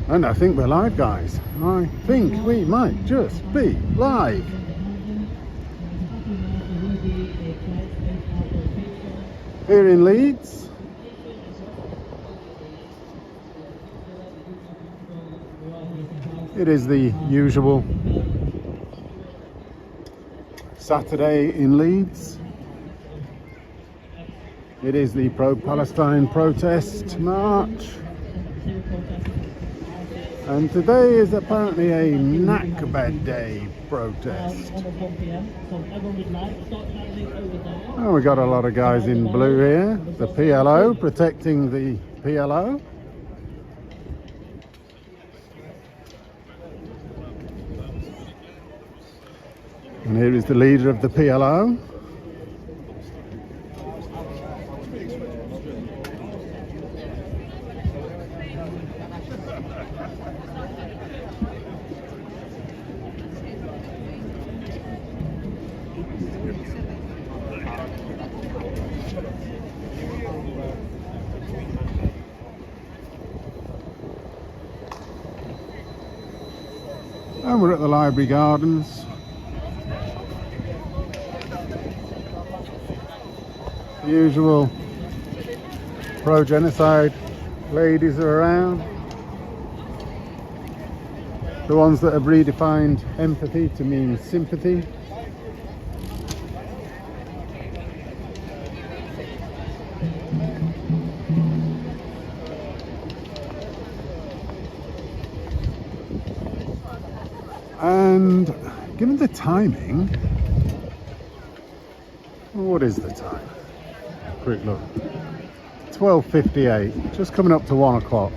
And I think we're live, guys. I think we might just be live. Here in Leeds. It is the usual Saturday in Leeds. It is the pro-Palestine protest march. And today is apparently a Nakba Day protest. Oh, we got a lot of guys in blue here. The PLO, protecting the PLO. And here is the leader of the PLO. And we're at the Library Gardens. The usual pro-genocide ladies are around. The ones that have redefined empathy to mean sympathy. And given the timing, what is the time? Quick look. 12:58, just coming up to 1 o'clock.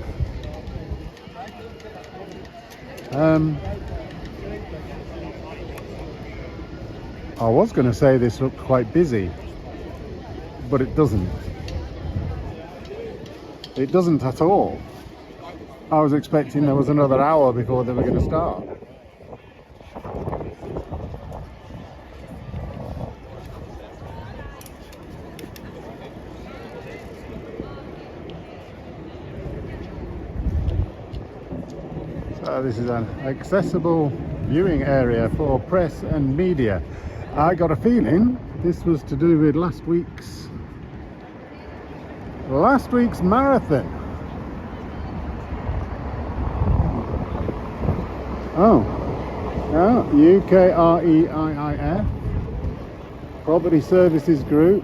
I was going to say this looked quite busy, but it doesn't. It doesn't at all. I was expecting there was another hour before they were going to start. So this is an accessible viewing area for press and media. I got a feeling this was to do with last week's marathon. Oh, UKREIIF, Property Services Group,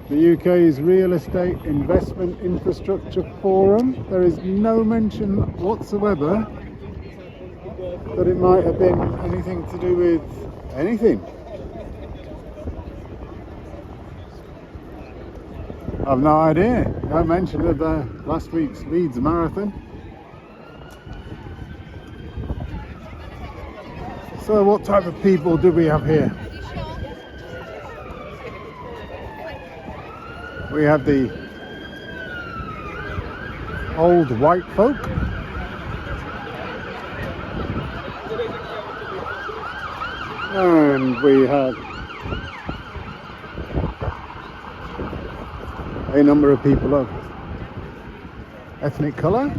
the UK's Real Estate Investment Infrastructure Forum. There is no mention whatsoever that it might have been anything to do with anything. I've no idea. No mention of last week's Leeds Marathon. So what type of people do we have here? We have the old white folk. And we have a number of people of ethnic colour.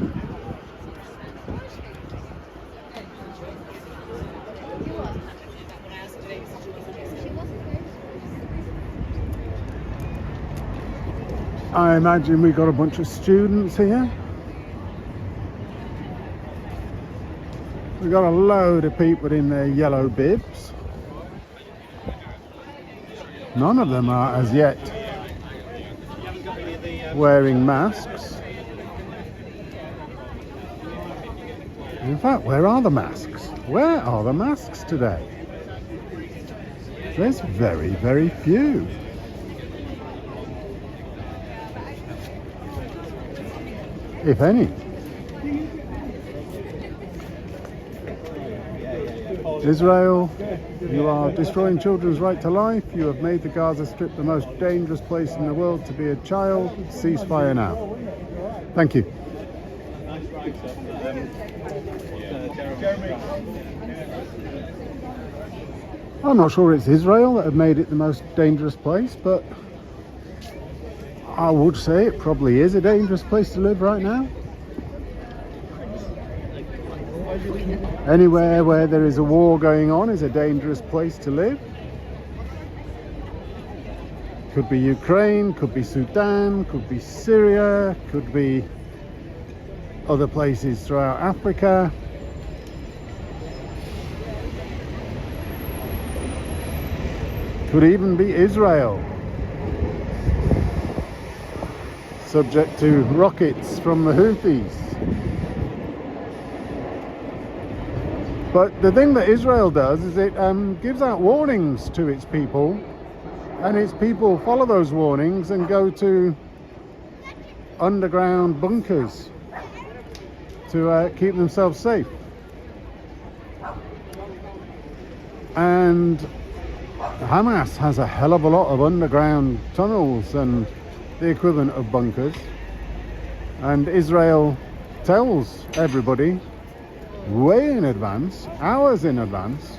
I imagine we got a bunch of students here. We got a load of people in their yellow bibs. None of them are as yet wearing masks. In fact, where are the masks? Where are the masks today? There's very, very few. If any. Israel, you are destroying children's right to life. You have made the Gaza Strip the most dangerous place in the world to be a child. Ceasefire now. Thank you. I'm not sure it's Israel that have made it the most dangerous place, but I would say it probably is a dangerous place to live right now. Anywhere where there is a war going on is a dangerous place to live. Could be Ukraine, could be Sudan, could be Syria, could be other places throughout Africa. Could even be Israel, subject to rockets from the Houthis. But the thing that Israel does is it gives out warnings to its people, and its people follow those warnings and go to underground bunkers to keep themselves safe. And Hamas has a hell of a lot of underground tunnels and the equivalent of bunkers, and Israel tells everybody way in advance, hours in advance,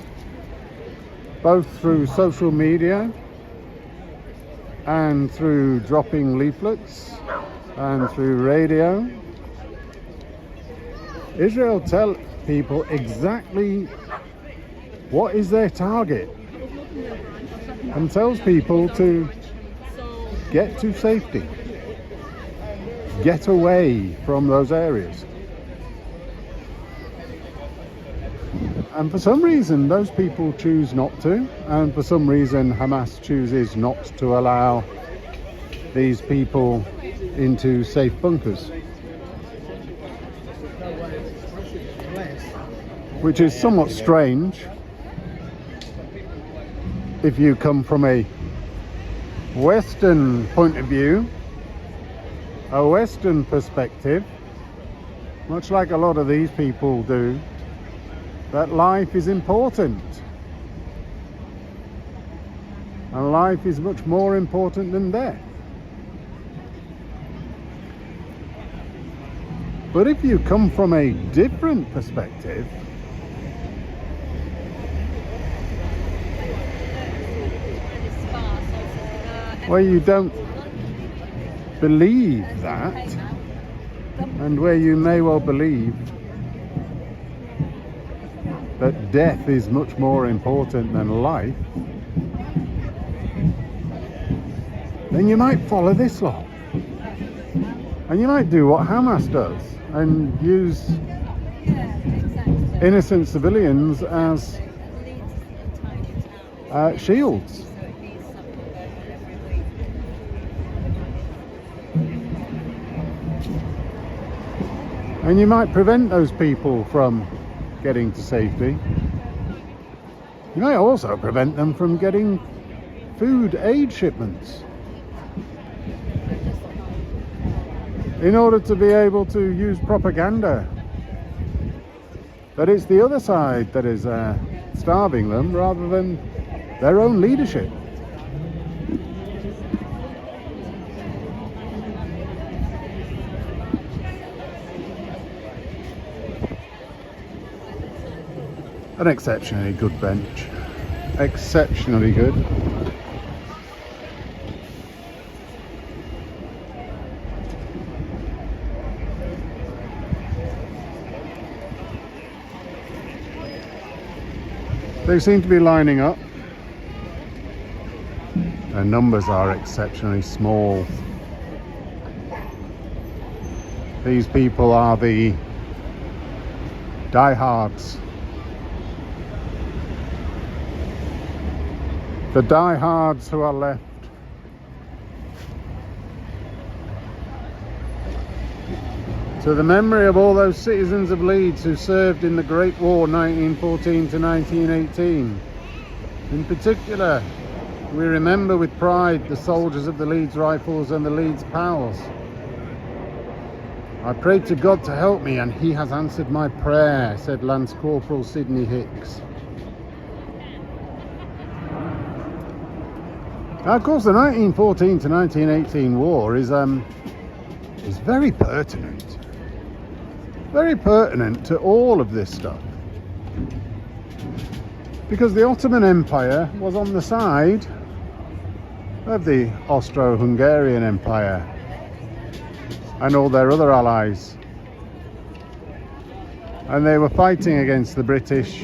both through social media and through dropping leaflets and through radio. Israel tell people exactly what is their target and tells people to get to safety, get away from those areas. And for some reason those people choose not to, and for some reason Hamas chooses not to allow these people into safe bunkers, which is somewhat strange if you come from a Western point of view, a Western perspective, much like a lot of these people do, that life is important. And life is much more important than death. But if you come from a different perspective, where you don't believe that, and where you may well believe that death is much more important than life, then you might follow this law. And you might do what Hamas does and use innocent civilians as shields. And you might prevent those people from getting to safety. You might also prevent them from getting food aid shipments in order to be able to use propaganda that it's the other side that is starving them rather than their own leadership. An exceptionally good bench. Exceptionally good. They seem to be lining up. Their numbers are exceptionally small. These people are the diehards. The diehards who are left. To the memory of all those citizens of Leeds who served in the Great War 1914 to 1918. In particular, we remember with pride the soldiers of the Leeds Rifles and the Leeds Pals. I prayed to God to help me and he has answered my prayer, said Lance Corporal Sidney Hicks. Now, of course, the 1914 to 1918 war is very pertinent to all of this stuff. because the Ottoman Empire was on the side of the Austro-Hungarian Empire and all their other allies, and they were fighting against the British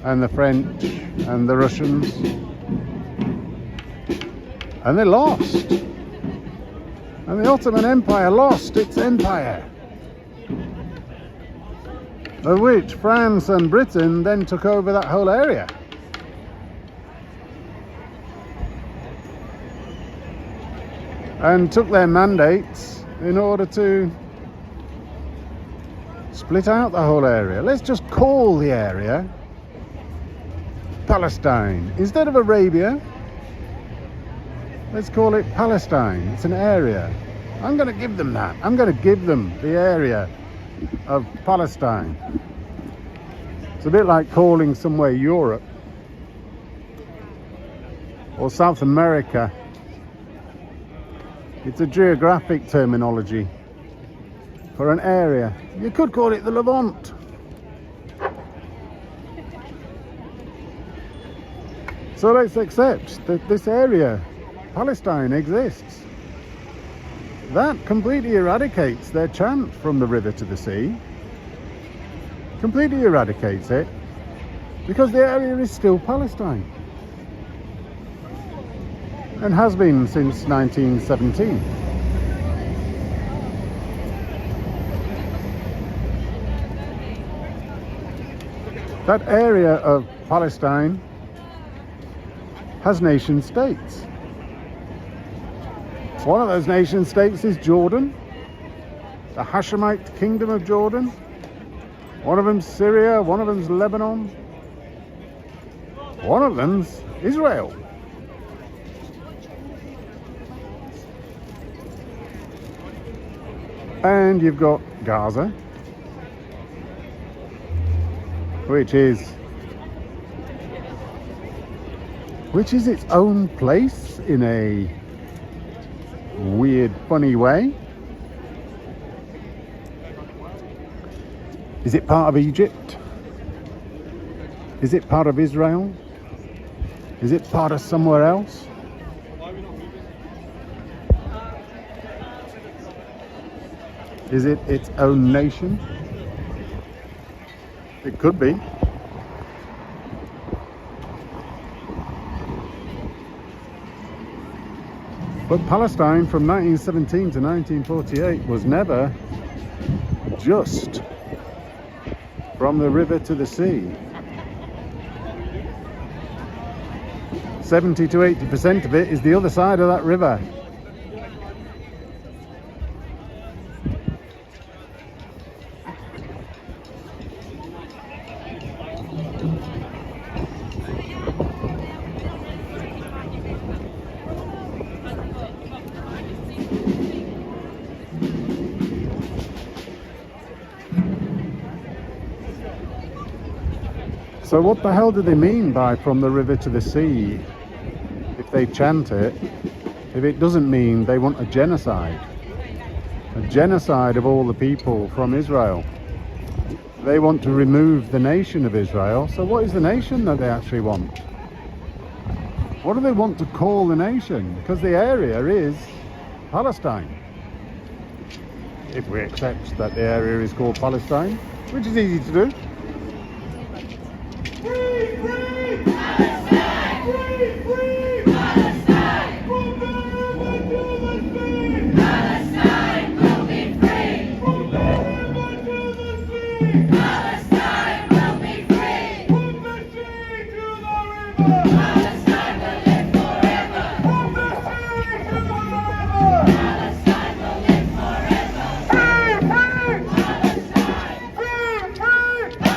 and the French and the Russians, and they lost, and the Ottoman Empire lost its empire, of which France and Britain then took over that whole area. And took their mandates in order to split out the whole area. Let's just call the area Palestine. Instead of Arabia, let's call it Palestine. It's an area. I'm going to give them that. I'm going to give them the area of Palestine. It's a bit like calling somewhere Europe or South America. It's a geographic terminology for an area. You could call it the Levant. So let's accept that this area, Palestine, exists. That completely eradicates their chant from the river to the sea. Completely eradicates it, because the area is still Palestine. And has been since 1917. That area of Palestine has nation states. One of those nation states is Jordan, the Hashemite kingdom of Jordan. One of them's Syria, one of them's Lebanon, one of them's Israel. And you've got Gaza, which is its own place in a weird, funny way. Is it part of Egypt? Is it part of Israel? Is it part of somewhere else? Is it its own nation? It could be. But Palestine from 1917 to 1948 was never just from the river to the sea. 70 to 80% of it is the other side of that river. So what the hell do they mean by from the river to the sea if they chant it, if it doesn't mean they want a genocide of all the people from Israel? They want to remove the nation of Israel. So what is the nation that they actually want? What do they want to call the nation? Because the area is Palestine. If we accept that the area is called Palestine, which is easy to do. Free, free Palestine! Free, free Palestine! From the river to the sea! Palestine will be free! From the river to the sea! Palestine will be free! From the sea to the river! Palestine will live forever! From the sea to the river! Palestine will live forever! Free, free Palestine! Free, free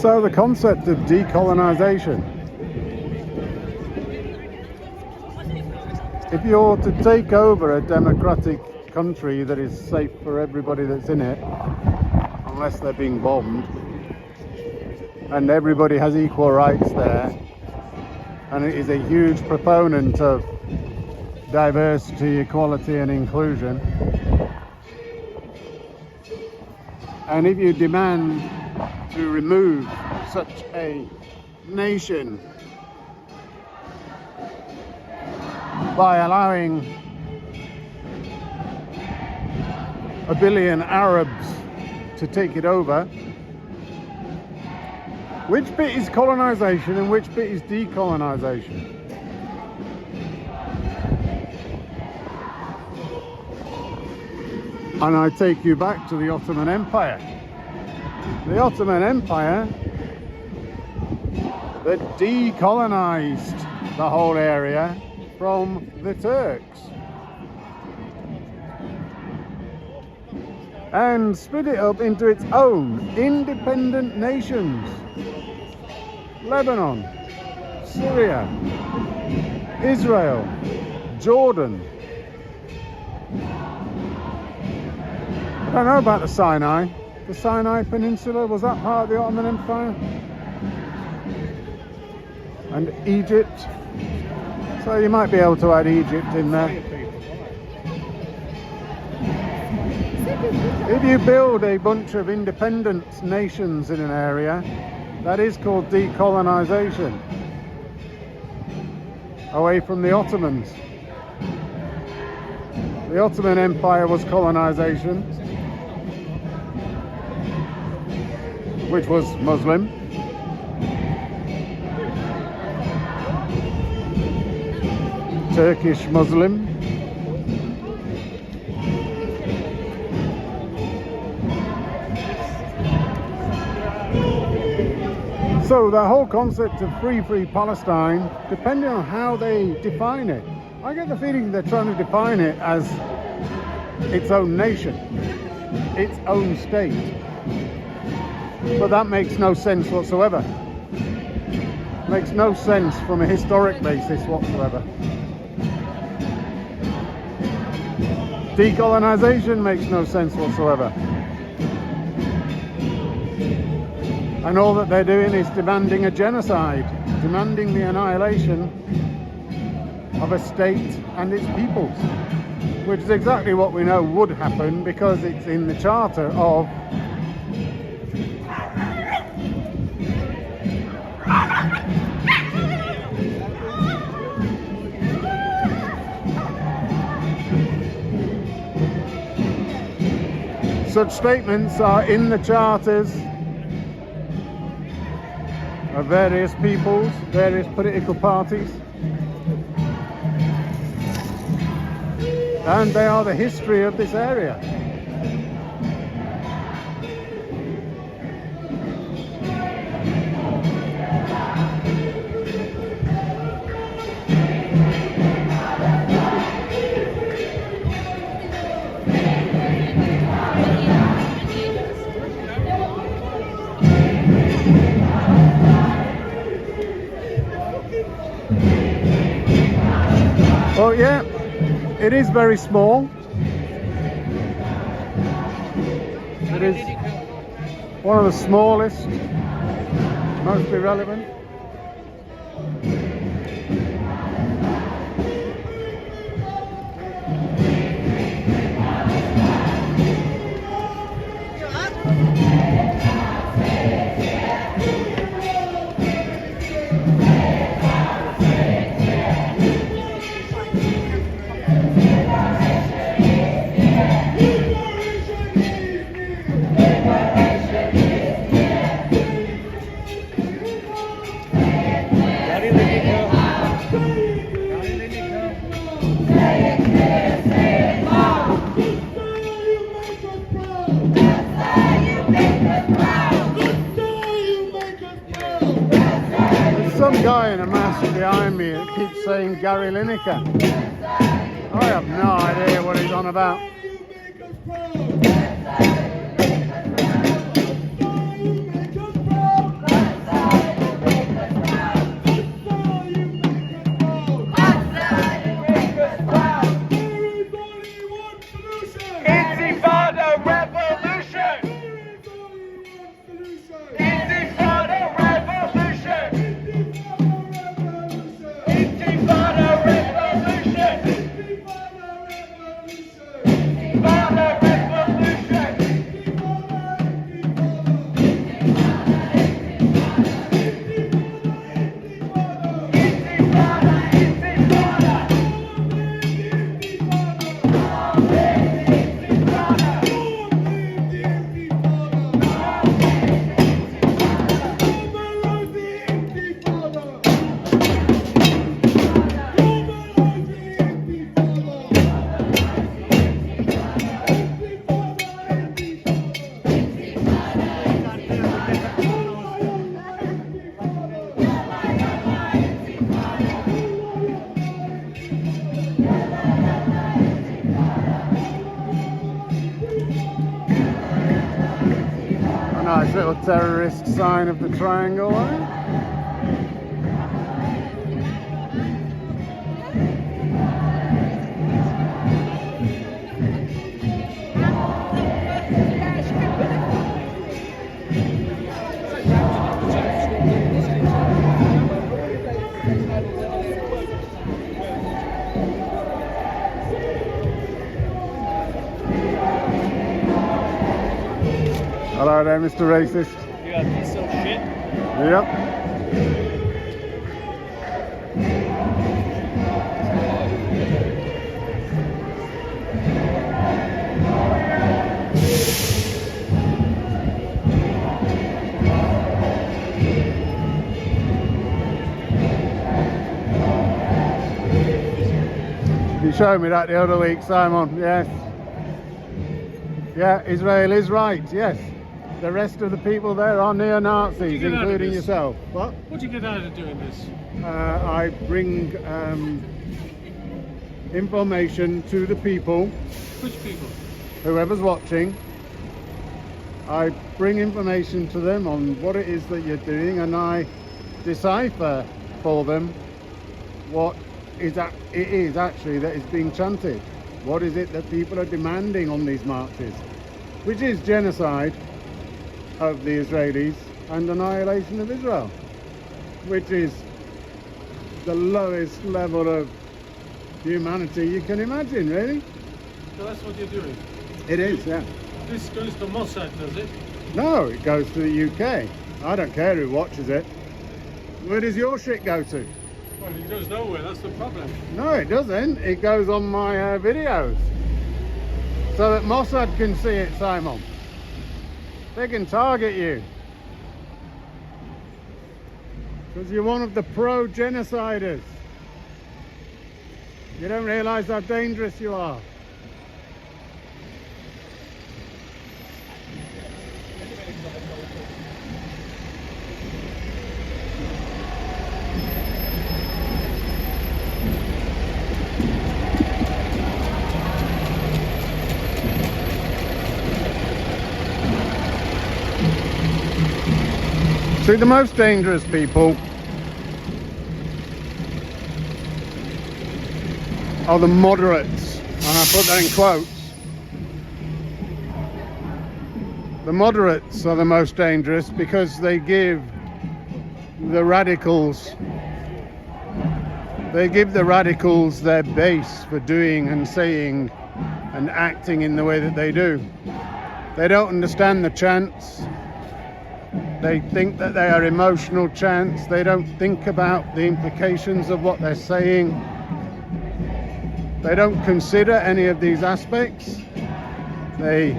So the concept of decolonization. If you're to take over a democratic country that is safe for everybody that's in it, unless they're being bombed, and everybody has equal rights there, and it is a huge proponent of diversity, equality and inclusion, and if you demand to remove such a nation by allowing 1 billion Arabs to take it over, which bit is colonization and which bit is decolonization? And I take you back to the Ottoman Empire. The Ottoman Empire that decolonized the whole area from the Turks and split it up into its own independent nations. Lebanon, Syria, Israel, Jordan. I don't know about the Sinai. The Sinai Peninsula, was that part of the Ottoman Empire? And Egypt. So you might be able to add Egypt in there. If you build a bunch of independent nations in an area, that is called decolonization. Away from the Ottomans. The Ottoman Empire was colonization, which was Muslim. Turkish Muslim. So the whole concept of free Palestine, depending on how they define it, I get the feeling they're trying to define it as its own nation, its own state. But that makes no sense whatsoever. Makes no sense from a historic basis whatsoever. Decolonization makes no sense whatsoever. And all that they're doing is demanding a genocide, demanding the annihilation of a state and its peoples, which is exactly what we know would happen because it's in the charter of such statements are in the charters of various peoples, various political parties, and they are the history of this area. Well, yeah, it is very small. It is one of the smallest, most irrelevant. Some guy in a mask behind me that keeps saying Gary Lineker. I have no idea what he's on about. Nice little terrorist sign of the triangle there. Hello there, Mr. Racist. Yeah, piece of shit. Yep. You showed me that the other week, Simon. Yes. Yeah, Israel is right. Yes. The rest of the people there are neo-Nazis, including yourself. What? What do you get out of doing this? I bring information to the people, Which people? whoever's watching. I bring information to them on what it is that you're doing, and I decipher for them what it is actually that is being chanted. What is it that people are demanding on these marches? Which is genocide of the Israelis and annihilation of Israel, which is the lowest level of humanity you can imagine, really. So that's what you're doing. It is, yeah. This goes to Mossad, does it? No, it goes to the UK. I don't care who watches it. Where does your shit go to? Well, it goes nowhere, that's the problem. No, it doesn't. It goes on my videos. So that Mossad can see it, Simon. They can target you. Because you're one of the pro-genociders. You don't realise how dangerous you are. See, the most dangerous people are the moderates, and I put that in quotes. The moderates are the most dangerous because they give the radicals their base for doing and saying and acting in the way that they do. They don't understand the chants. They think that they are emotional chants. They don't think about the implications of what they're saying. They don't consider any of these aspects. They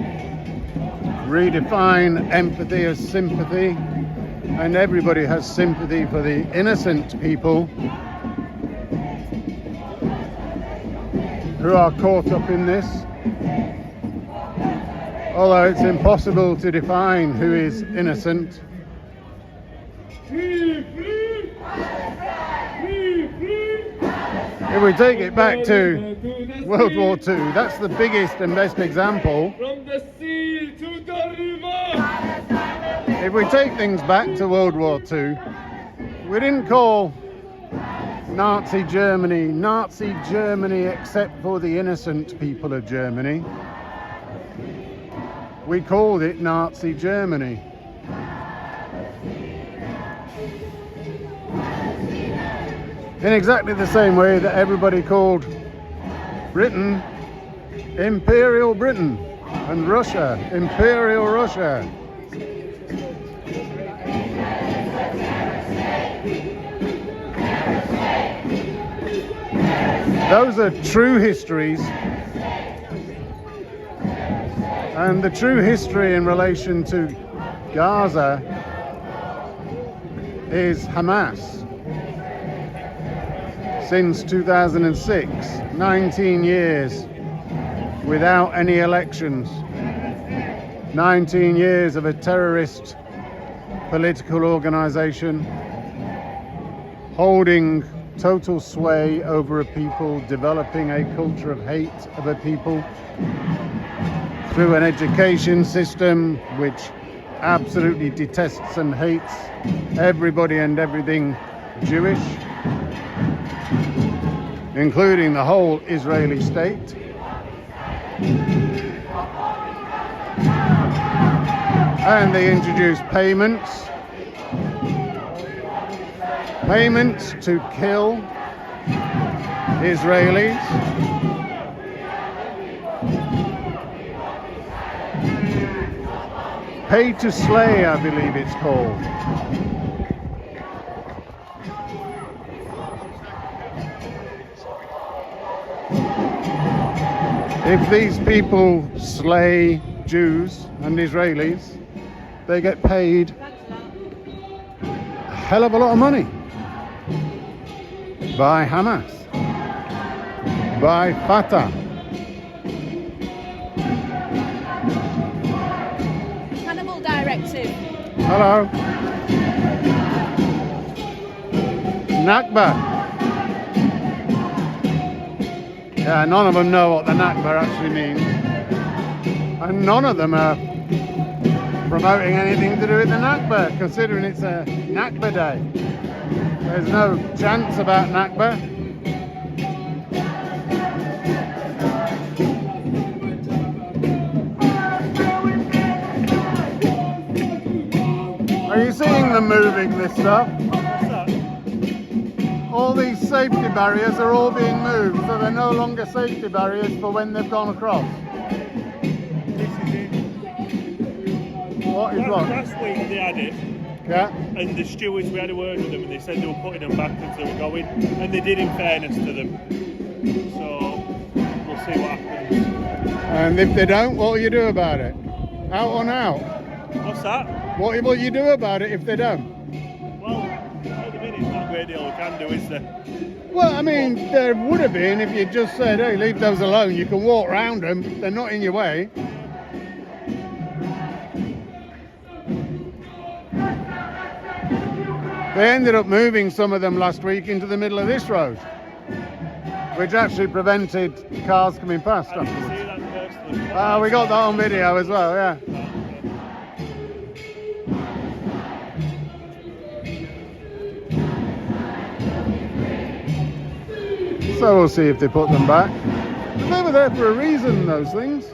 redefine empathy as sympathy, and everybody has sympathy for the innocent people who are caught up in this. Although it's impossible to define who is innocent. If we take it back to World War II, that's the biggest and best example. From the sea to the river. If we take things back to World War II, we didn't call Nazi Germany except for the innocent people of Germany. We called it Nazi Germany. In exactly the same way that everybody called Britain Imperial Britain and Russia Imperial Russia. Those are true histories. And the true history in relation to Gaza is Hamas. Since 2006, 19 years without any elections, 19 years of a terrorist political organization holding total sway over a people, developing a culture of hate of a people through an education system which absolutely detests and hates everybody and everything Jewish, including the whole Israeli state. And they introduced payments to kill Israelis. Pay to slay, I believe it's called. If these people slay Jews and Israelis, they get paid a hell of a lot of money by Hamas, by Fatah. Cannibal Directive. Hello. Nakba. Yeah, none of them know what the Nakba actually means. And none of them are promoting anything to do with the Nakba, considering it's a Nakba day. There's no chants about Nakba. Are you seeing them moving this stuff? All these safety barriers are all being moved, so they're no longer safety barriers for when they've gone across. What is what? Last week they had it, Yeah. and the stewards, we had a word with them, and they said they were putting them back as they were going, and they did in fairness to them. So we'll see what happens. And if they don't, what will you do about it? Out on out. What's that? What will you do about it if they don't? Well, at the minute, not a great deal we can do, is there? Well, I mean, there would have been if you just said, hey, leave those alone. You can walk around them. They're not in your way. They ended up moving some of them last week into the middle of this road, which actually prevented cars coming past I didn't afterwards. see that personally. We got that on video as well, yeah. So we'll see if they put them back. They were there for a reason, those things.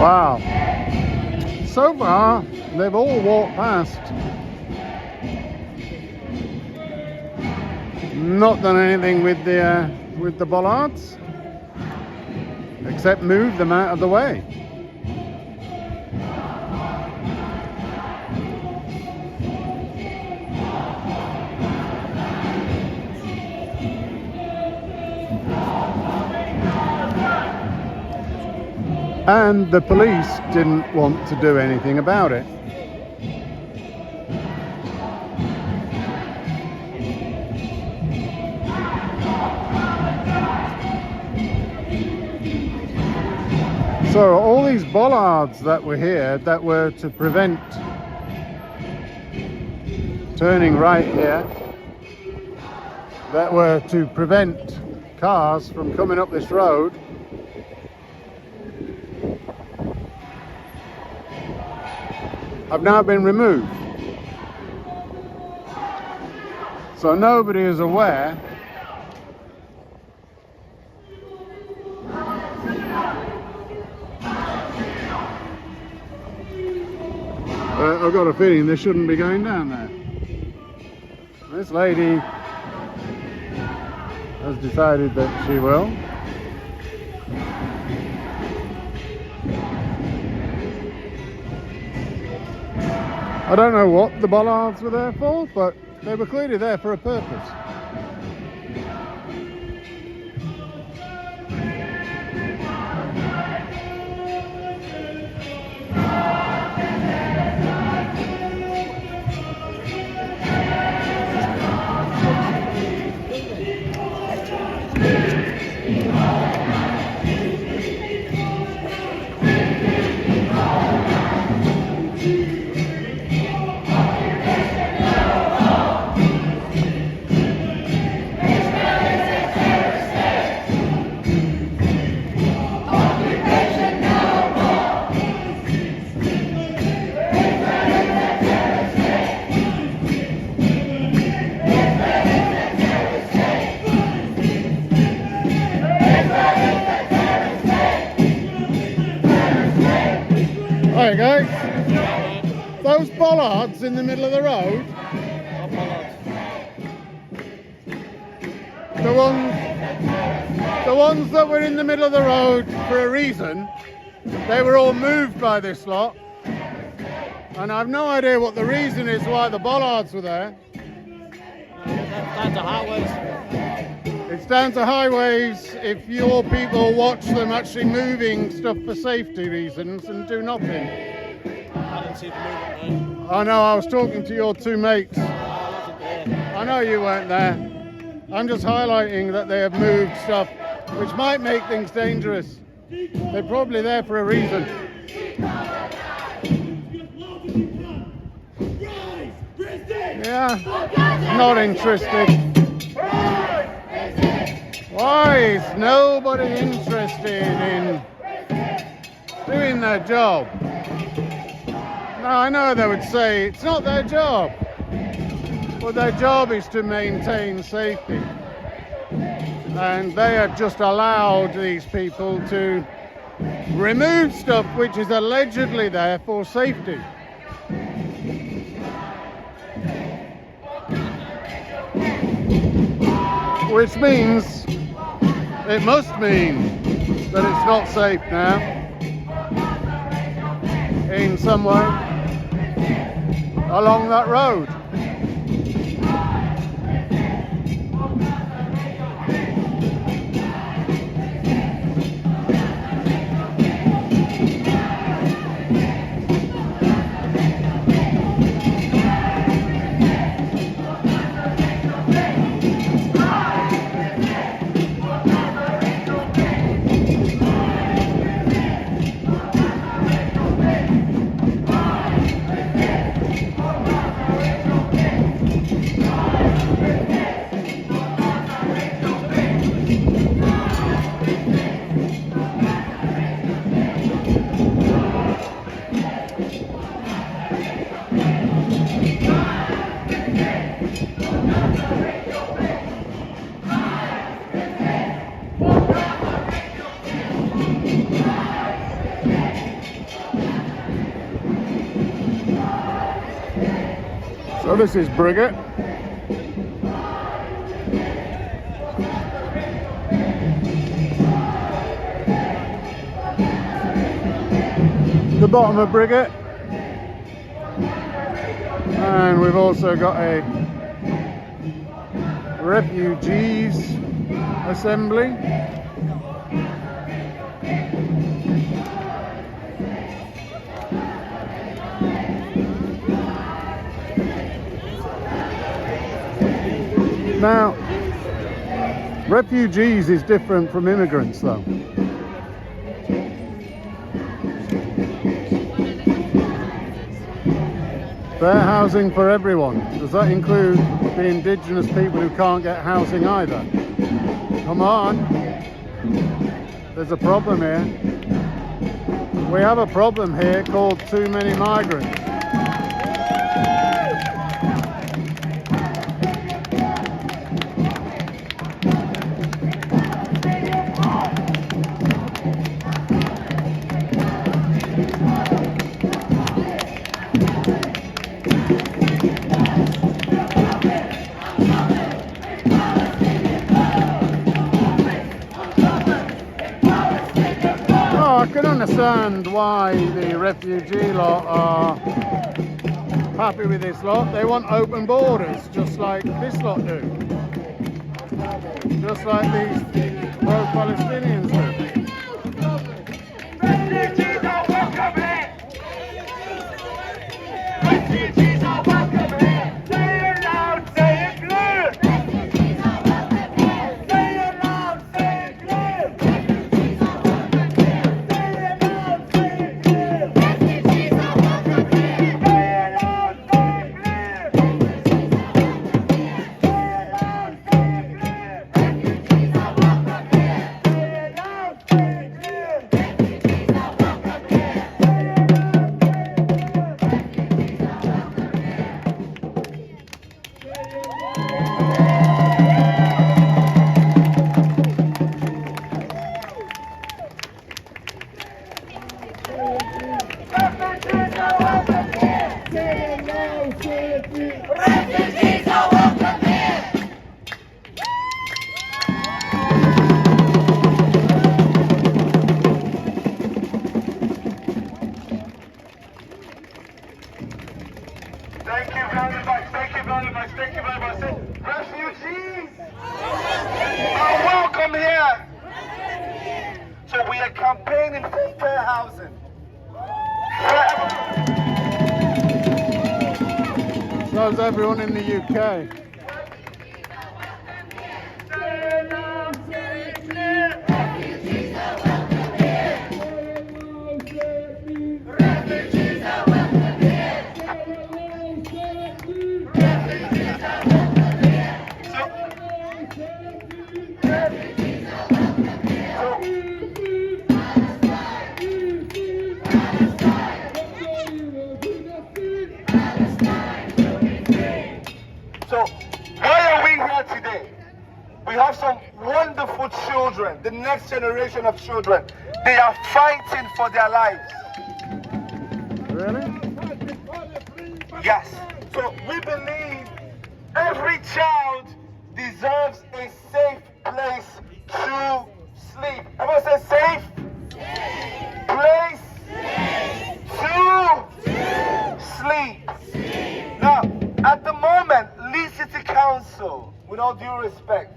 Wow. So far, they've all walked past. Not done anything with the bollards, except move them out of the way. And the police didn't want to do anything about it. So all these bollards that were here that were to prevent turning right here, that were to prevent cars from coming up this road, have now been removed. So nobody is aware I've got a feeling they shouldn't be going down there. This lady has decided that she will. I don't know what the bollards were there for, but they were clearly there for a purpose. Alright guys, those bollards in the middle of the road, the ones that were in the middle of the road for a reason, they were all moved by this lot, and I have no idea what the reason is why the bollards were there. Down to highways. It's down to highways if your people watch them actually moving stuff for safety reasons and do nothing. I didn't see the movement. I know, I was talking to your two mates. No. I wasn't there. I know you weren't there. I'm just highlighting that they have moved stuff which might make things dangerous. They're probably there for a reason. Yeah, not interested. Why is nobody interested in doing their job? Now I know they would say it's not their job, but their job is to maintain safety. And they have just allowed these people to remove stuff which is allegedly there for safety. Which means, it must mean that it's not safe now, in some way, along that road. So this is Briggate. The bottom of Briggate. And we've also got a refugees assembly. Now, refugees is different from immigrants though. Fair housing for everyone. Does that include the indigenous people who can't get housing either? Come on. There's a problem here. We have a problem here called too many migrants. I can understand why the refugee lot are happy with this lot. They want open borders, just like this lot do. Just like these pro-Palestinians do. Refugees are welcome here. Refugees are welcome here. Say it loud, say it clear. Refugees are welcome here. Say it loud, say it clear. Refugees are welcome here. Say it loud, say it clear. Refugees are welcome here. Say it loud, say it clear. Refugees are welcome here. Say it loud, say it clear. Refugees are welcome here. Say it loud, say it clear. Refugees are welcome here. Say it loud, say it clear. Refugees are welcome here. Refugees are welcome here. Say it loud, say it clear. Refugees are welcome here. Thank you very much. Thank you very much. Thank you very much. Refugees are welcome here. So we are campaigning for fair housing. So's everyone in the UK. Refugees are welcome here. Refugees are welcome here. Refugees are welcome here. Refugees are welcome here. Palestine will be free. So, why are we here today? We have some wonderful children, the next generation of children. They are fighting for their lives. Really? Yes. So we believe every child deserves a safe place to sleep. Everyone say safe? Place to sleep. Now, at the moment, Leeds City Council, with all due respect,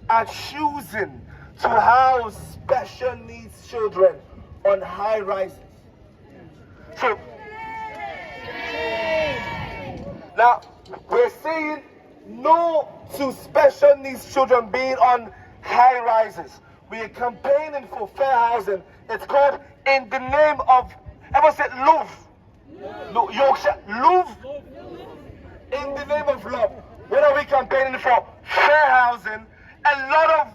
are choosing to house special needs children on high rises. So, now, we're saying no to special needs children being on high rises. We are campaigning for fair housing. It's called In the Name of, everyone say love. Yorkshire, love. In the name of love. What are we campaigning for? Fair housing. A lot of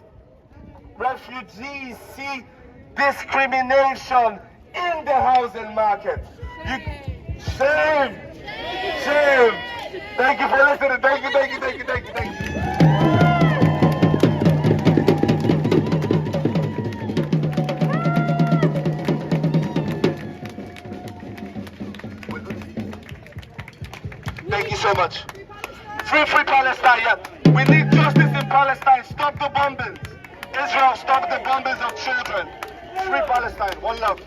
refugees see discrimination in the housing market. Shame. Shame. Thank you for listening. Thank you, thank you, thank you, thank you, thank you. Thank you so much. Free Palestine, yeah. We need justice in Palestine. Stop the bombings. Israel, stop the bombings of children. Free Palestine. One love.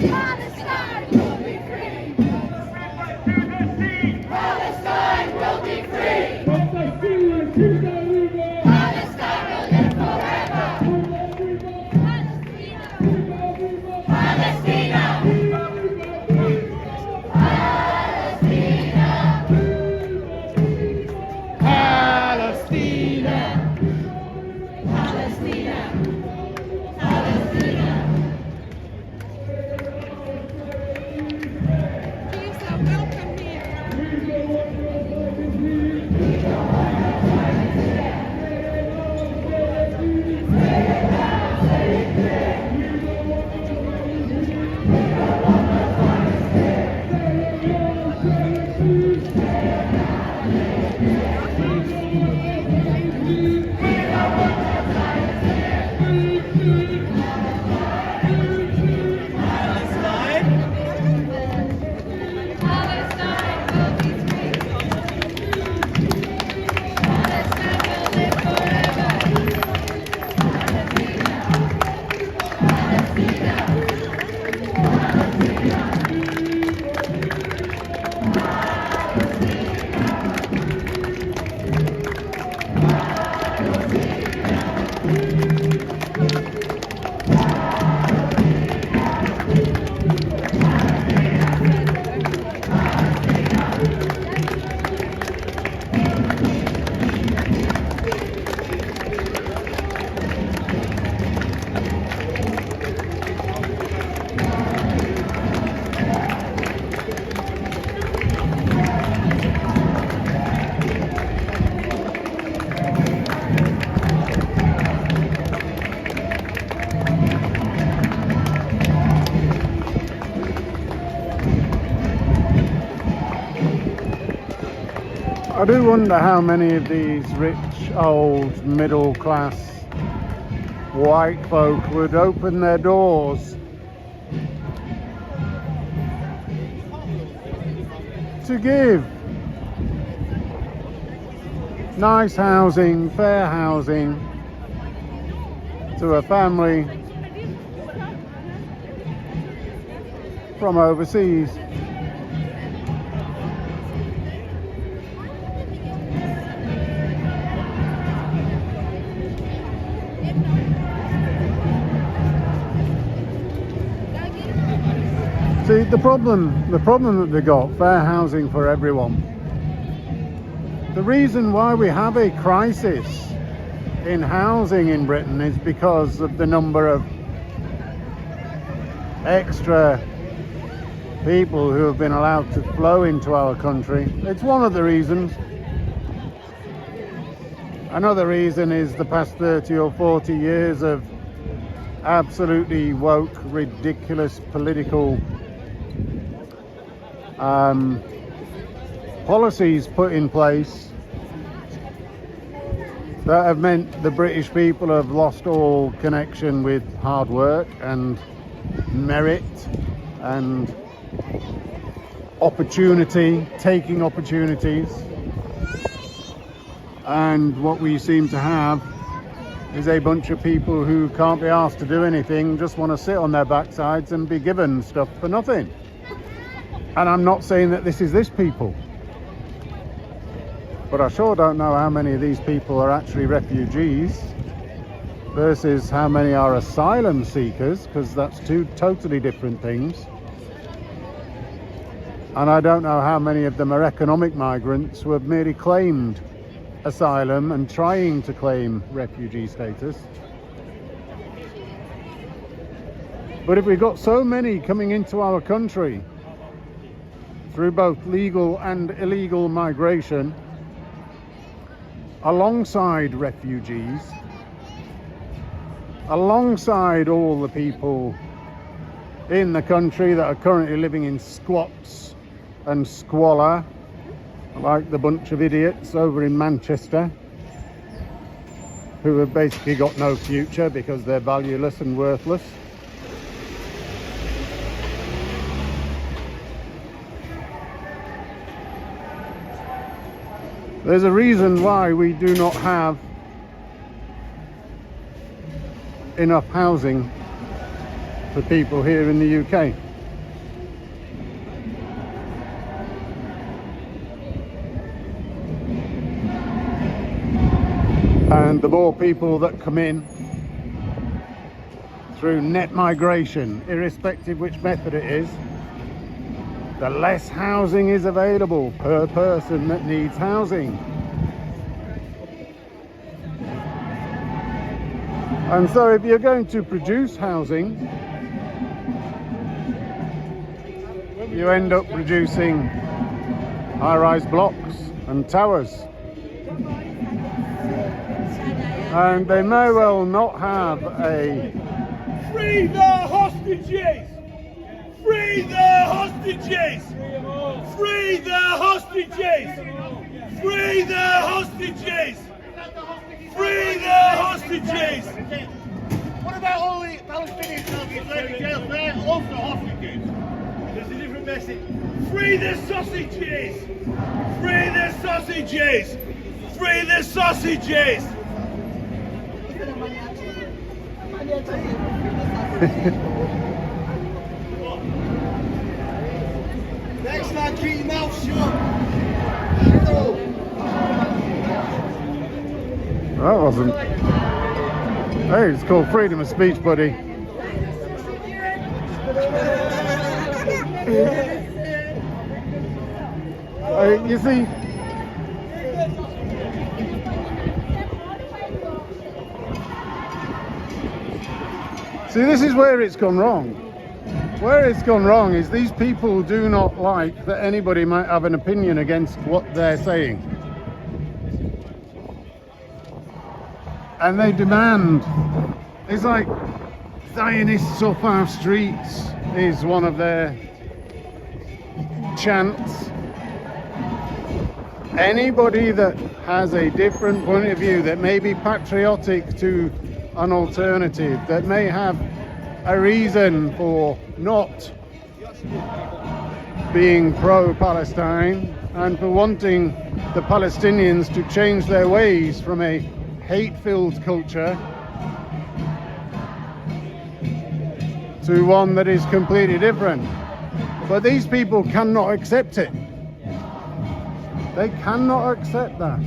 Palestine will be free. I do wonder how many of these rich, old, middle class white folk would open their doors to give nice housing, fair housing to a family from overseas. See, the problem that they got, fair housing for everyone. The reason why we have a crisis in housing in Britain is because of the number of extra people who have been allowed to flow into our country. It's one of the reasons. Another reason is the past 30 or 40 years of absolutely woke, ridiculous political policies put in place that have meant the British people have lost all connection with hard work and merit and opportunity, taking opportunities. And what we seem to have is a bunch of people who can't be asked to do anything, just want to sit on their backsides and be given stuff for nothing. And I'm not saying that this is this people, but I sure don't know how many of these people are actually refugees versus how many are asylum seekers, because that's two totally different things. And I don't know how many of them are economic migrants who have merely claimed asylum and trying to claim refugee status. But if we've got so many coming into our country through both legal and illegal migration, alongside refugees, alongside all the people in the country that are currently living in squats and squalor, like the bunch of idiots over in Manchester who have basically got no future because they're valueless and worthless. There's a reason why we do not have enough housing for people here in the UK. And the more people that come in through net migration, irrespective which method it is, the less housing is available per person that needs housing. And so if you're going to produce housing, you end up producing high-rise blocks and towers. And they may well not have a... Free the hostages! Free the hostages! Free the hostages! Free the hostages! Free the hostages! What about all the Palestinians now being laid in jail? They're also hostages. There's a different message. Free the sausages! Free the sausages! Free the sausages! Next time, keep your mouth shut. That wasn't. Hey, it's called freedom of speech, buddy. You see, this is where it's gone wrong. Where it's gone wrong is these people do not like that anybody might have an opinion against what they're saying. And they demand, it's like Zionists up our streets is one of their chants. Anybody that has a different point of view, that may be patriotic to an alternative, that may have a reason for not being pro-Palestine and for wanting the Palestinians to change their ways from a hate-filled culture to one that is completely different. But these people cannot accept it. They cannot accept that.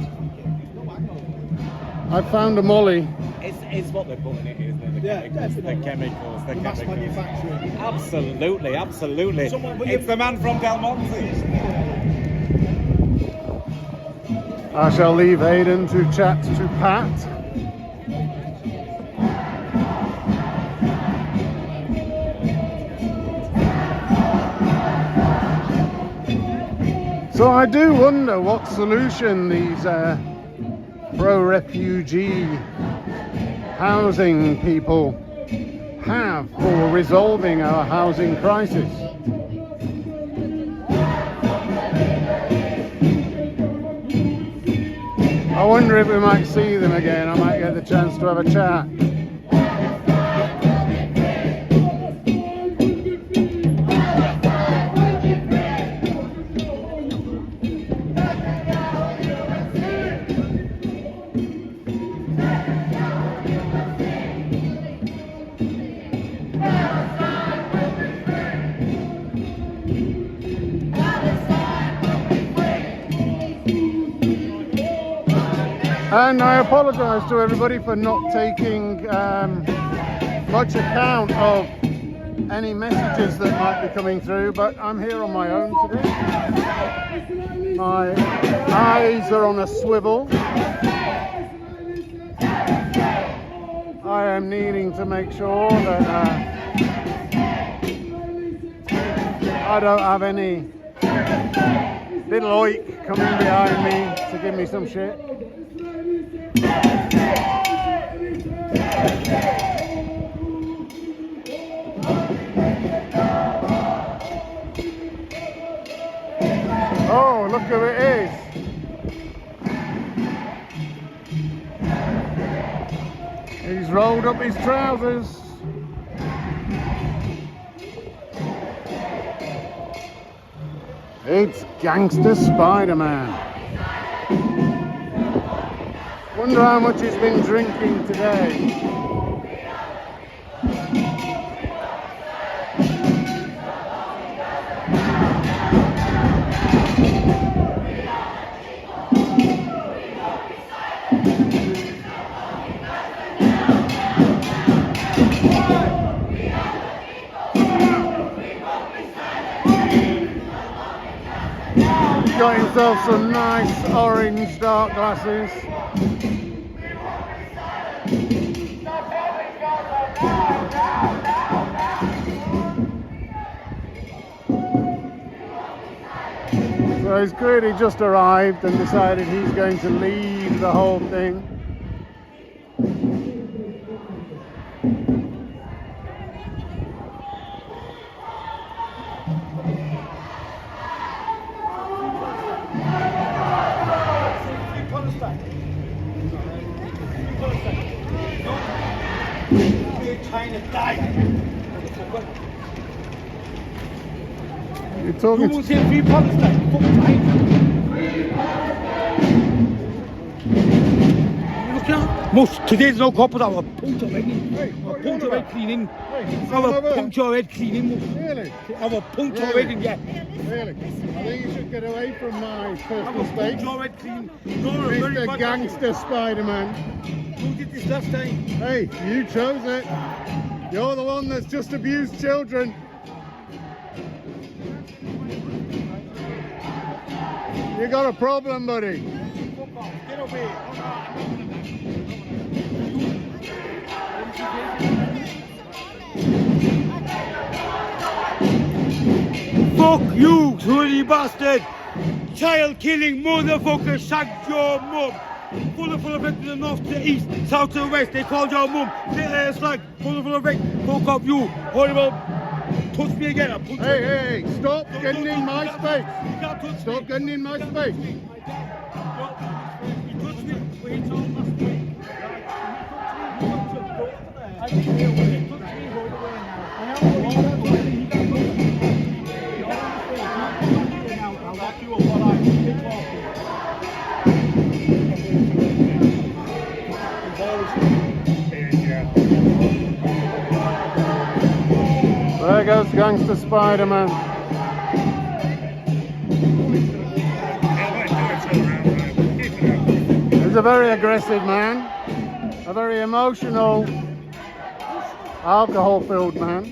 I found a molly. It's what they're putting it, isn't it? The chemicals. Mass manufacturing. Absolutely, absolutely. It's the man from Del Monte. I shall leave Hayden to chat to Pat. So I do wonder what solution these pro-refugee housing people have for resolving our housing crisis. I wonder if we might see them again. I might get the chance to have a chat. And I apologise to everybody for not taking much account of any messages that might be coming through, but I'm here on my own today. My eyes are on a swivel. I am needing to make sure that I don't have any little oik coming behind me to give me some shit. Oh, look who it is. He's rolled up his trousers. It's Gangsta Spider-Man. Wonder how much he's been drinking today. Got himself some nice orange dark glasses. So he's clearly just arrived and decided he's going to lead the whole thing. You're talking Who was here for Palestine? Fucking Look out! Must, today's no copper, I will punch your head in. I'll punch your head clean in. I will punch your head clean in. Really? I will punch your head in, yeah. Really? I think you should get away from my I personal will punch space. your head clean. You're a very Mr. bad man. Gangsta Spider-Man. Who did this last time? Hey, you chose it. You're the one that's just abused children. You got a problem, buddy. Get over here. Fuck you, hoodie bastard! Child killing motherfucker, shagged your mum! Full of effect to the north, to the east, south to the west, they called your mum, little ass slag, full of effect, fuck up you, horrible, touch me again, I'll punch you. Hey, stop getting in my space. You can't touch Stop me. getting in my space. You touch me, we told last week. I didn't hear when you touch me, go away now. I am I'll lock you up while I keep walking. There goes Gangsta Spider-Man. He's a very aggressive man, a very emotional, alcohol-filled man.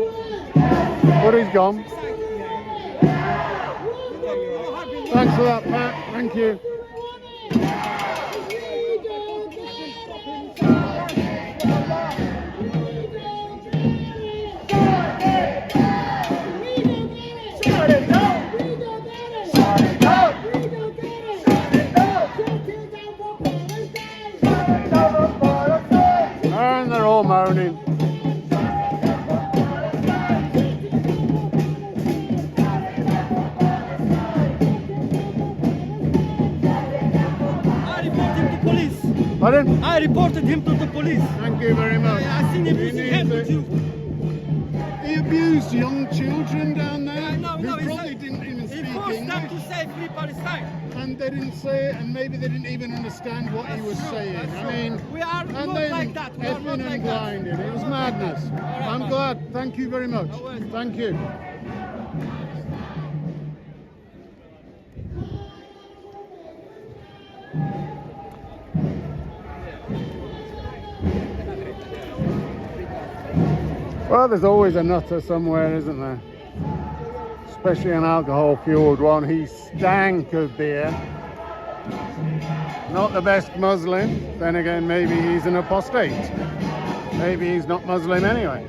But he's gone. Thanks for that, Pat. Thank you. And they're all moaning. Pardon? I reported him to the police. Thank you very much. I seen him using hands with you. He abused young children down there No, who he probably said- didn't even He speak forced them English. to say free Palestine. And they didn't say it, and maybe they didn't even understand what he was saying. I mean, We are and not then like that. We are effing not and like that. blinded. It was madness. I'm glad. Thank you very much. worries. Thank you. Well, there's always a nutter somewhere, isn't there? Especially an alcohol-fueled one. He stank of beer. Not the best Muslim. Then again, maybe he's an apostate. Maybe he's not Muslim anyway.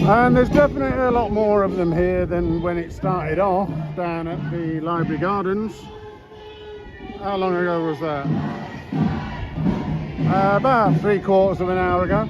And there's definitely a lot more of them here than when it started off down at the Library Gardens. How long ago was that? About 3/4 of an hour ago.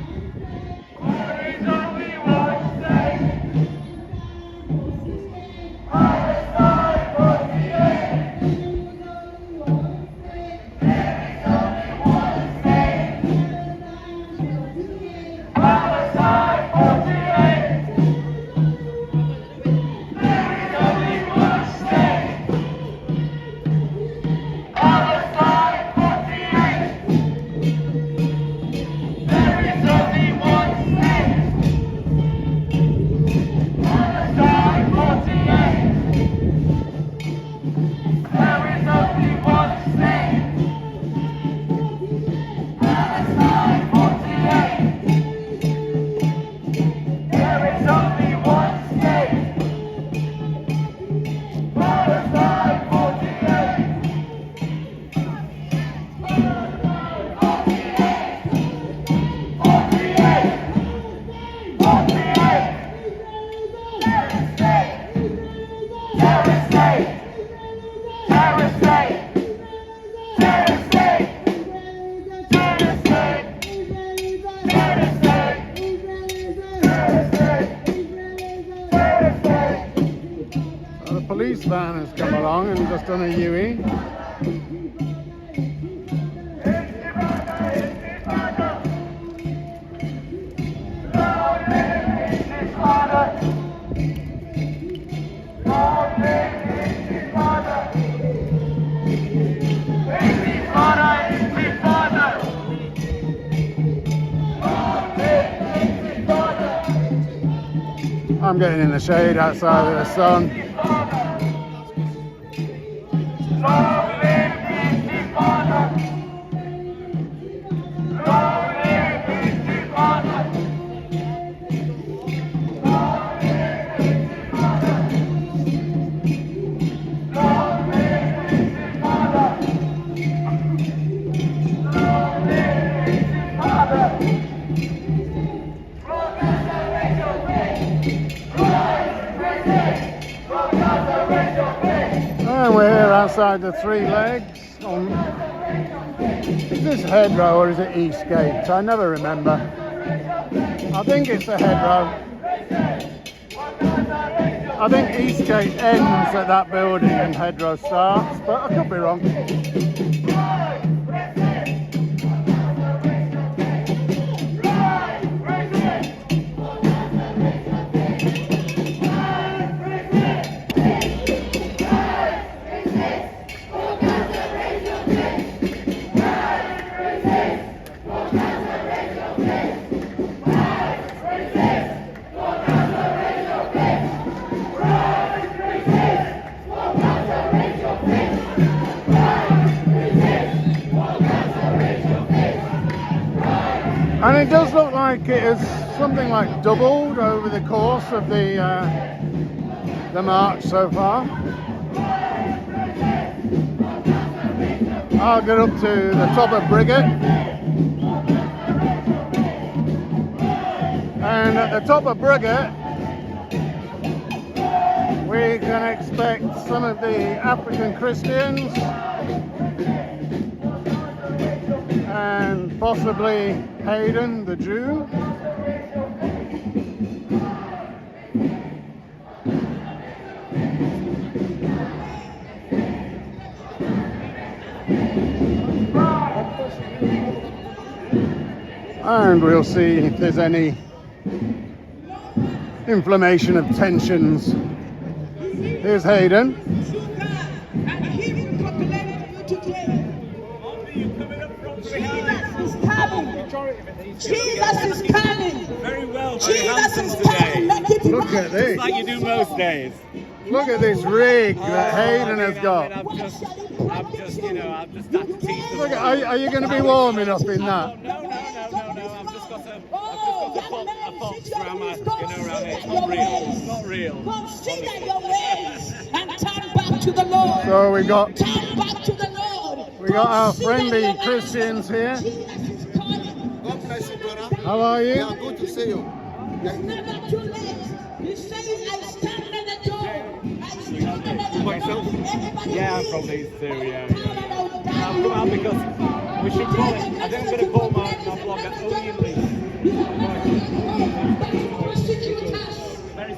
Police van has come along and just done a U-E. I'm getting in the shade outside of the sun. And we're here outside the Three Legs. Is this Hedgerow or is it Eastgate? I never remember. I think it's the Hedgerow. I think Eastgate ends at that building and Hedgerow starts, but I could be wrong. And it does look like it has something like doubled over the course of the march so far. I'll get up to the top of Briggate, and at the top of Briggate we can expect some of the African Christians and possibly Hayden the Jew. And we'll see if there's any inflammation of tensions. Here's Hayden. Jesus is coming. Very well, very Jesus handsome is today. coming. Make it Look at this. Like you do most days. Look at this rig that Hayden has got. I'm just had to teach them. Look, are you going to be warm enough in that? No. I've just got a box around my, around it. It's not real. It's not real. Consider your ways and turn back to the Lord. So we got Turn back to the Lord. our friendly Christians here. God bless you, brother. How are you? Yeah, good to see you. It's never too late. He says, I stand at the door. I stand at the door. Everybody Yeah, I'm from Leeds too, yeah. I've come out because we should call it, I think I'm going to call my blog at Only in Leeds. Very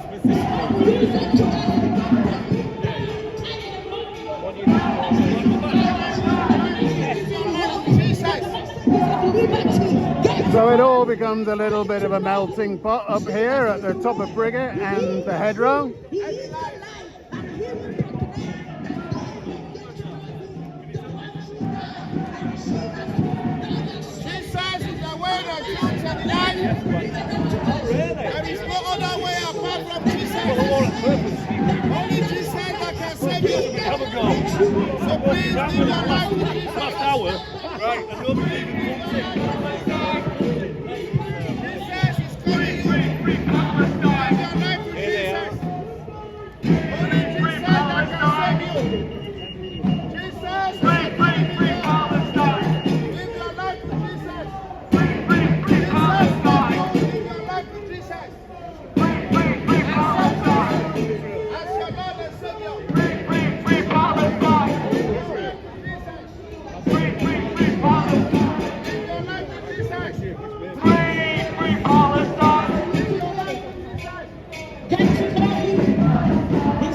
So it all becomes a little bit of a melting pot up here at the top of Brigate and the Hedgerow. Jesus is the way, the truth, and the life. There is no other way apart from Jesus. Only Jesus that can save you. So please live your life with Jesus. Last hour, right? And you'll be leaving Jesus is coming. Live your life with Jesus. Only Jesus that can save you. Jesus. Live your life with Jesus. Live your life with Jesus. As your Lord and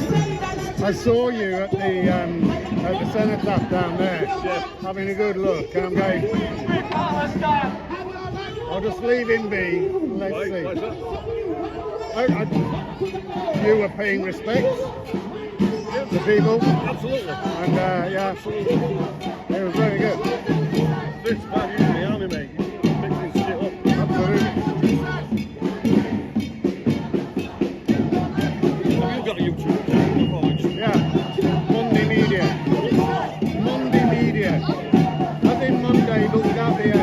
Savior. I saw you at the cenotaph down there, having a good look. I'm going. I'll just leave him be. Let's see. You were paying respect to people. Absolutely. And yeah, it was very good. It's about you in the army, mate. Fixing shit up. Absolutely. You've got a YouTube channel. Yeah. Monday Media. Monday Media. As in Monday, but without the A.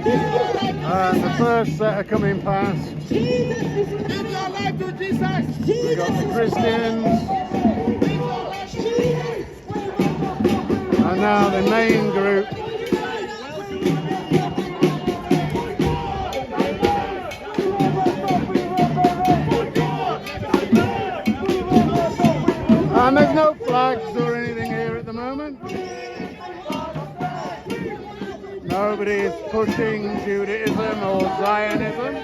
The first set are coming past. Live your life to Jesus. We've got the Christians. And now the main group. And there's no flags or anything here at the moment. Nobody is pushing Judaism or Zionism.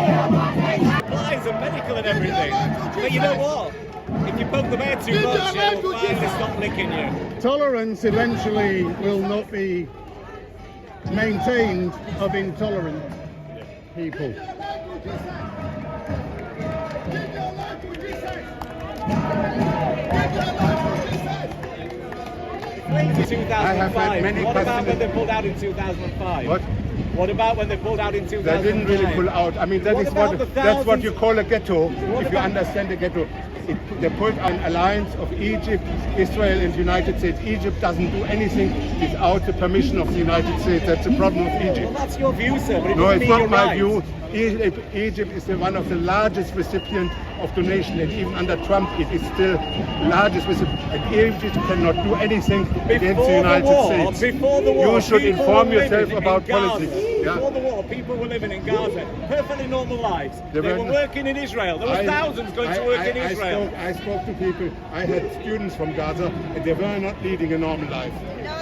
Supplies and medical and everything. But you know what? If you poke the bear too much, it'll finally stop licking you. Tolerance eventually will not be maintained of intolerant people. I have had many What about when customers- they pulled out in 2005? What? What about when they pulled out in 2005? They didn't really pull out. I mean, What about the that's what thousands- you call a ghetto. What If you about- understand the ghetto, they put an alliance of Egypt, Israel, and the United States. Egypt doesn't do anything without the permission of the United States. That's the problem of Well, Egypt. that's your view, sir, but it No, doesn't it's mean not you're my right. view. Egypt is one of the largest recipients of donation, and even under Trump, it is still the largest recipient. And Egypt cannot do anything against the United States. Before the war, You should people inform were yourself living about in Gaza. politics. Yeah. Before the war, people were living in Gaza, perfectly normal lives. They were weren't- working in Israel. There were thousands going to work in Israel. I spoke to people. I had students from Gaza, and they were not leading a normal life.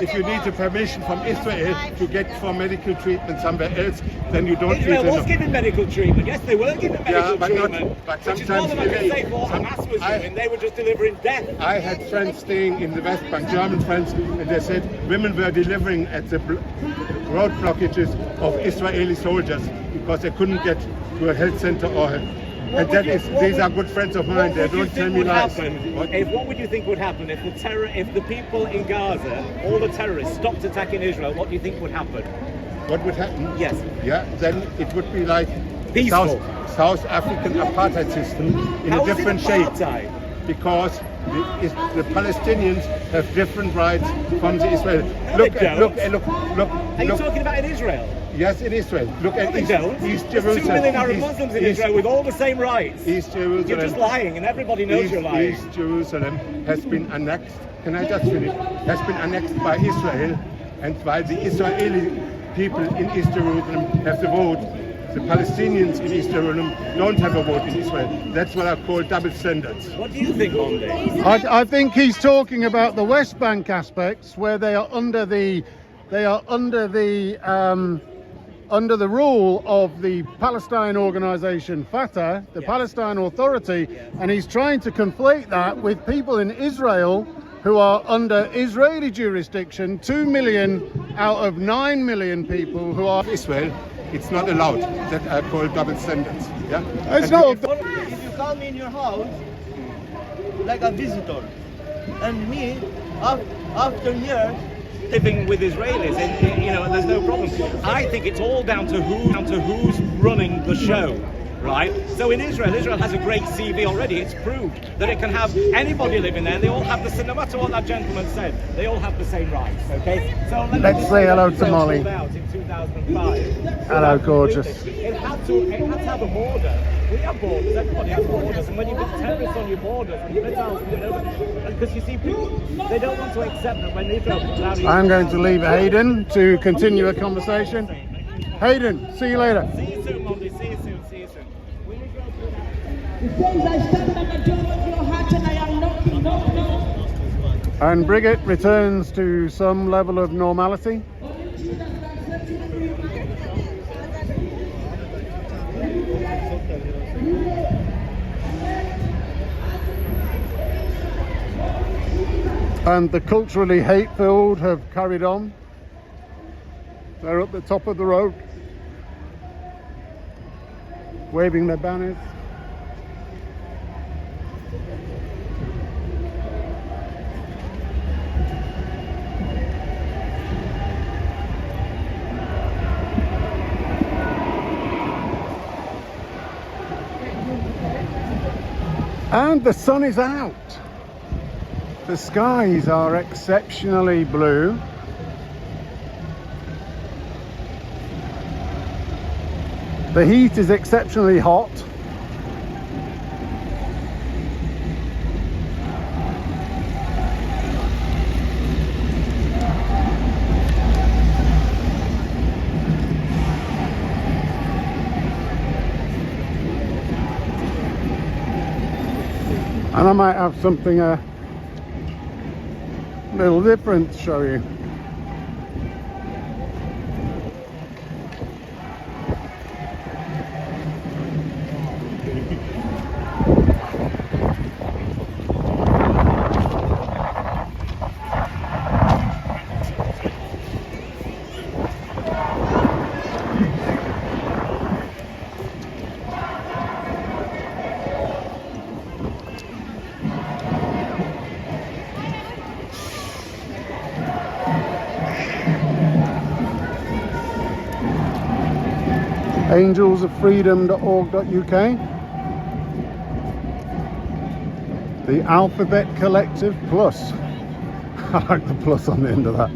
If you need the permission from Israel to get for medical treatment somewhere else, then you don't Israel need was giving medical treatment. Yes, they were giving medical Yeah, but treatment. not. But which is sometimes tell them I can say what Hamas was doing. They were just delivering death. I had friends staying in the West Bank, German friends, and they said women were delivering at the road blockages of Israeli soldiers because they couldn't get to a health center or. And these are good friends of mine. They don't tell me lies. What would you think would happen if the people in Gaza, all the terrorists, stopped attacking Israel? What do you think would happen? What would happen? Yes. Yeah, then it would be like peaceful. South African apartheid system in a different shape. Because the Palestinians have different rights from the Israelis. Look. Are you talking about in Israel? Yes, in Israel. Look at East Jerusalem. There's 2 million Arab Muslims in Israel with all the same rights. East Jerusalem. You're just lying, and everybody knows you're lying. East Jerusalem has been annexed. Can I just finish? Has been annexed by Israel, and while the Israeli people in East Jerusalem have the vote, the Palestinians in East Jerusalem don't have a vote in Israel. That's what I call double standards. What do you think, Monday? I think he's talking about the West Bank aspects where they are under the rule of the Palestine organization Fatah, the Palestine Authority, and he's trying to conflate that with people in Israel who are under Israeli jurisdiction, 2 million out of 9 million people who are Israel. It's not allowed. That I call double standards. Yeah. It's not. If you call me in your house like a visitor, and me after years living with Israelis, and there's no problem. I think it's all down to who's running the show, right? So in Israel has a great CV already. It's proved that it can have anybody living there. They all have no matter what that gentleman said, they all have the same rights. Okay. So let's say hello to Molly. Out in 2005. Hello, gorgeous. It had to have a border. We have borders. Everybody has borders, and when you've got terrorists on your borders and missiles, because you see people, they don't want to accept that when Israel. I'm going to leave Hayden to continue a conversation. Hayden, see you later. See you soon, Monday. See you soon. See you soon. And Brigitte returns to some level of normality. And the culturally hate-filled have carried on. They're at the top of the road, waving their banners. And the sun is out. The skies are exceptionally blue. The heat is exceptionally hot. And I might have something a little different to show you. angelsofreedom.org.uk, the Alphabet Collective Plus. I like the plus on the end of that.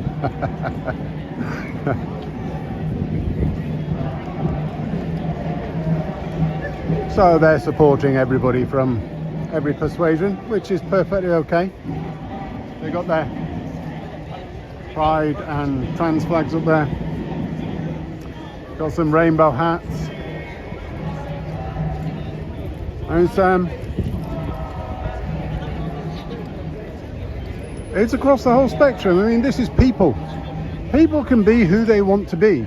So they're supporting everybody from every persuasion, which is perfectly okay. They got their pride and trans flags up there. Got some rainbow hats. And it's across the whole spectrum. I mean, this is people. People can be who they want to be.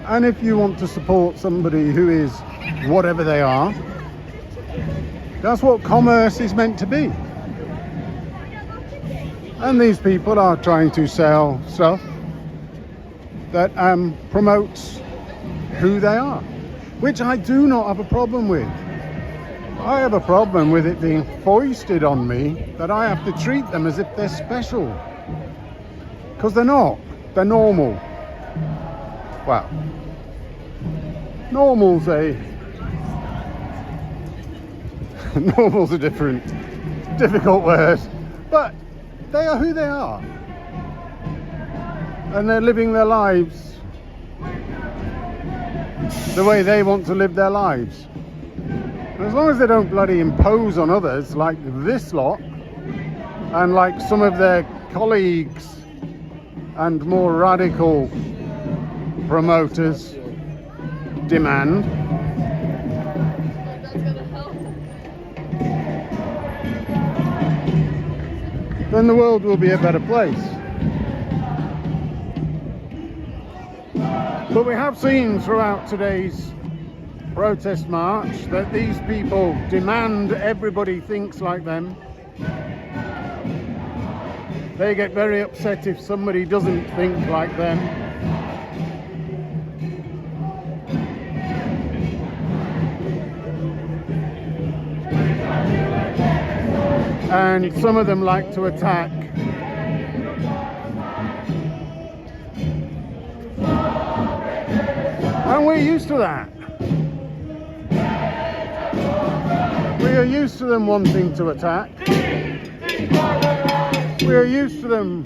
And if you want to support somebody who is whatever they are. That's what commerce is meant to be. And these people are trying to sell stuff that promotes who they are, which I do not have a problem with. I have a problem with it being foisted on me that I have to treat them as if they're special. Because they're not. They're normal. Well, normal's a difficult word, but they are who they are. And they're living their lives the way they want to live their lives. As long as they don't bloody impose on others like this lot and like some of their colleagues and more radical promoters demand. Then the world will be a better place. But we have seen throughout today's protest march that these people demand everybody thinks like them. They get very upset if somebody doesn't think like them. And some of them like to attack. And we're used to that. We are used to them wanting to attack. We are used to them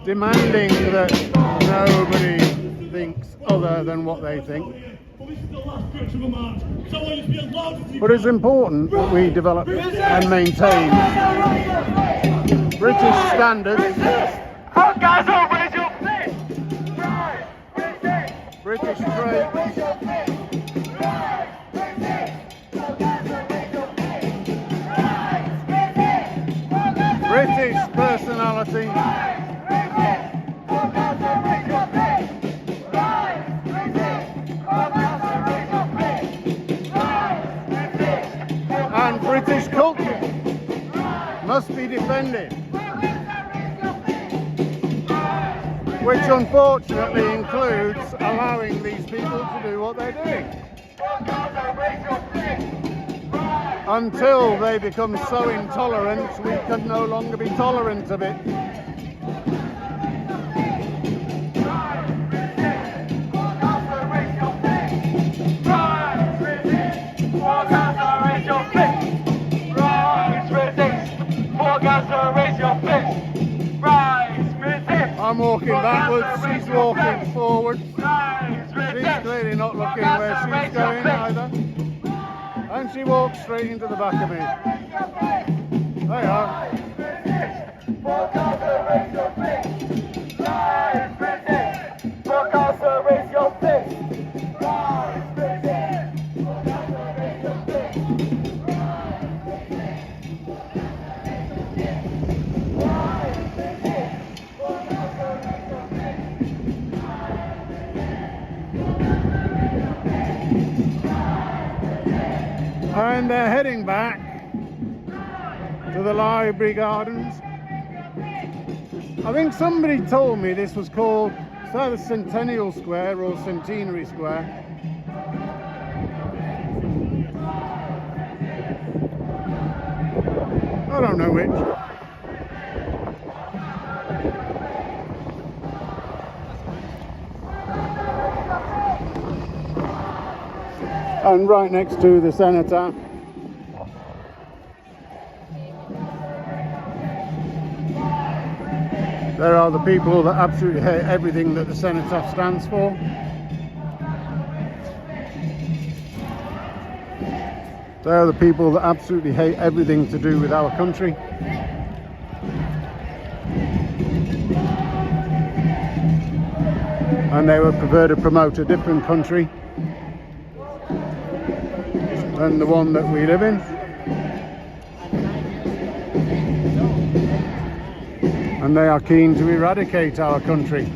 demanding that nobody thinks other than what they think. But it's important that we develop and maintain British standards, British traits, British personality, and British culture must be defended, which unfortunately includes allowing these people to do what they're doing until they become so intolerant we can no longer be tolerant of it. I'm walking backwards, she's walking forwards. She's clearly not looking where she's going either. And she walks straight into the back of me. There you are. And they're heading back to the library gardens. I think somebody told me this was called either Centennial Square or Centenary Square. I don't know which. And right next to the Cenotaph there are the people that absolutely hate everything that the Cenotaph stands for. They are the people that absolutely hate everything to do with our country. And they would prefer to promote a different country than the one that we live in. And they are keen to eradicate our country.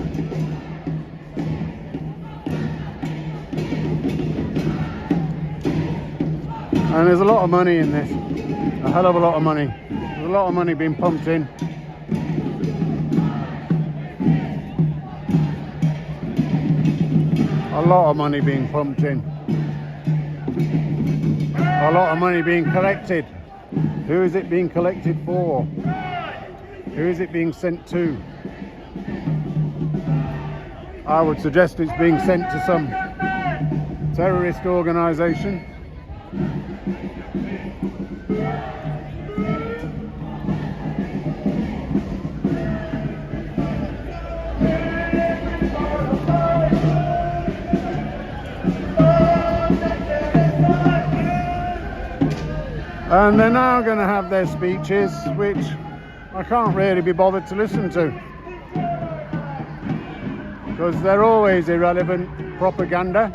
And there's a lot of money in this. A hell of a lot of money. There's a lot of money being pumped in. A lot of money being pumped in. A lot of money being collected. Who is it being collected for? Who is it being sent to? I would suggest it's being sent to some terrorist organisation. And they're now going to have their speeches, which I can't really be bothered to listen to, because they're always irrelevant propaganda.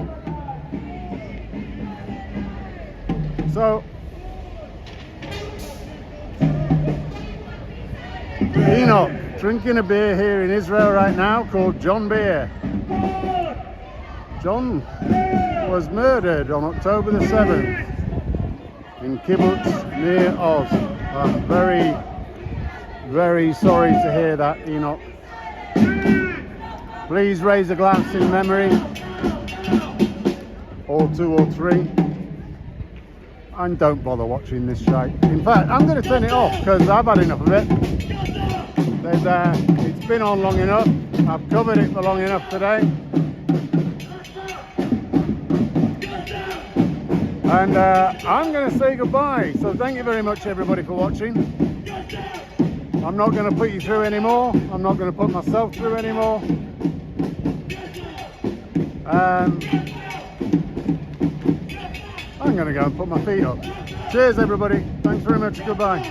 So, Enoch drinking a beer here in Israel right now called John Beer. John was murdered on October the 7th. In kibbutz near Oz. I'm very, very sorry to hear that, Enoch. Please raise a glass in memory, or two or three, and don't bother watching this shite. In fact, I'm going to turn it off because I've had enough of it. It's been on long enough. I've covered it for long enough today. And I'm going to say goodbye. So thank you very much, everybody, for watching. I'm not going to put you through anymore. I'm not going to put myself through anymore. I'm going to go and put my feet up. Cheers, everybody. Thanks very much. Goodbye.